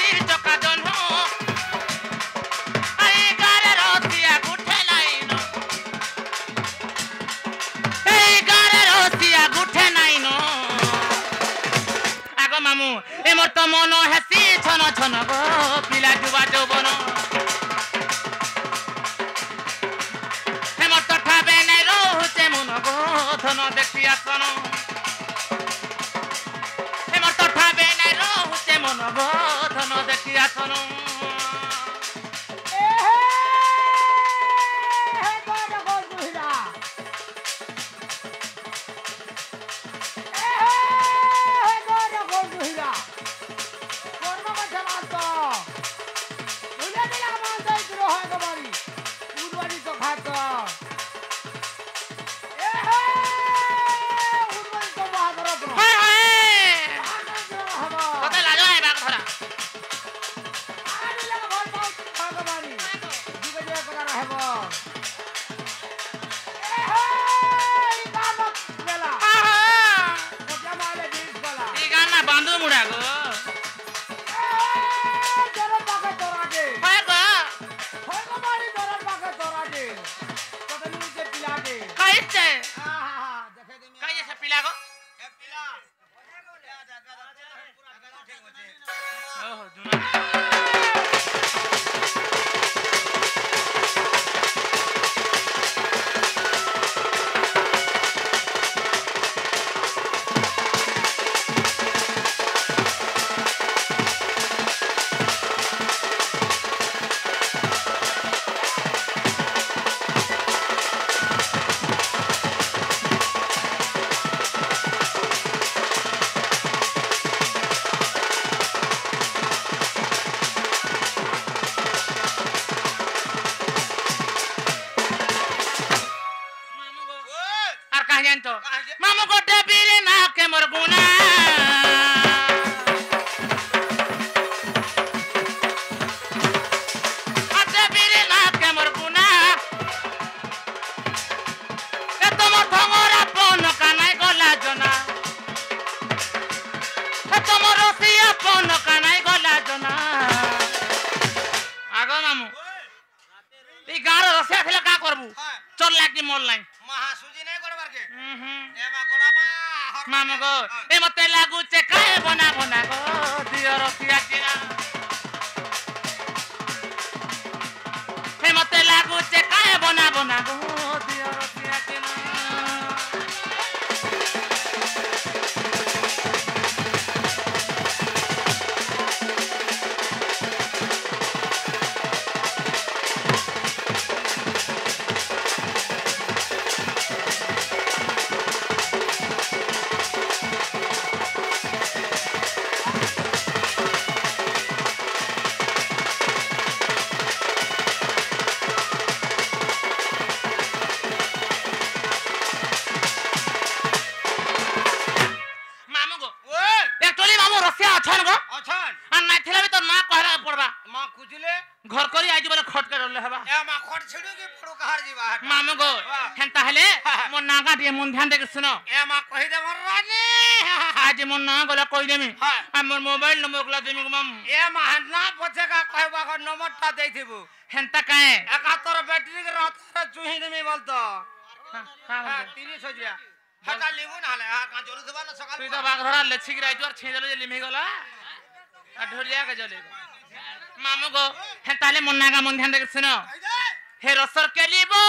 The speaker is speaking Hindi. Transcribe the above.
हेसी चका दोनो आई गारे रोसिया गुठे नाइनो এই গারে রসিয়া গুঠে নাইনো আগো মামু এ মোর তো মন হেসি ছন ছন গো পিলা যুবা যৌবন হে মোর তো ঠাবে নাই রহুছে মন গো ধন দেখি আসন হে মোর তো ঠাবে নাই রহুছে মন গো ধন দেখি আসন मामू को डबीरे ना के मोर गुना डबीरे ना के मोर गुना ए तुम थंगरा पन कानाई गला जना ए तुम रसिया पन कानाई गला जना आगो मामू ई गार रसिया खेले का करबू चल लागी मोर लाई महासुजी नहीं करबार के एमा गोड़ामा मामू गो ए मते लागू चे काए बना बना गो दियो रसिया किना ए मते लागू चे काए बना बना गो दियो रसिया किना घर करी आज बोले खट के रहले हबा ए मा खट छिडू के पड़ो कहार जीवा मामू गो हेंता हेले मो नागा दिए मन ध्यान दे के सुनो ए मा कहि दे मोर रानी आज मो ना गला कहि देमी हमर मोबाइल नंबर गला देमी मामू ए मा ना पछे का कहबा को नंबर ता देथिबू हेंता काए 71 बैटरी के रहत चुही देमी बोलतो हां 30 हो जिया हटा लिबू ना ले का जरू देबा ना सकाल तू तो बाग धरा लेछि गिरा जोर छेदलो जे लिमि गला आ ढोलिया के जले मामू गो हेंता ले मन नागा मन ध्यान दे के सुनो हे रसर के लिबो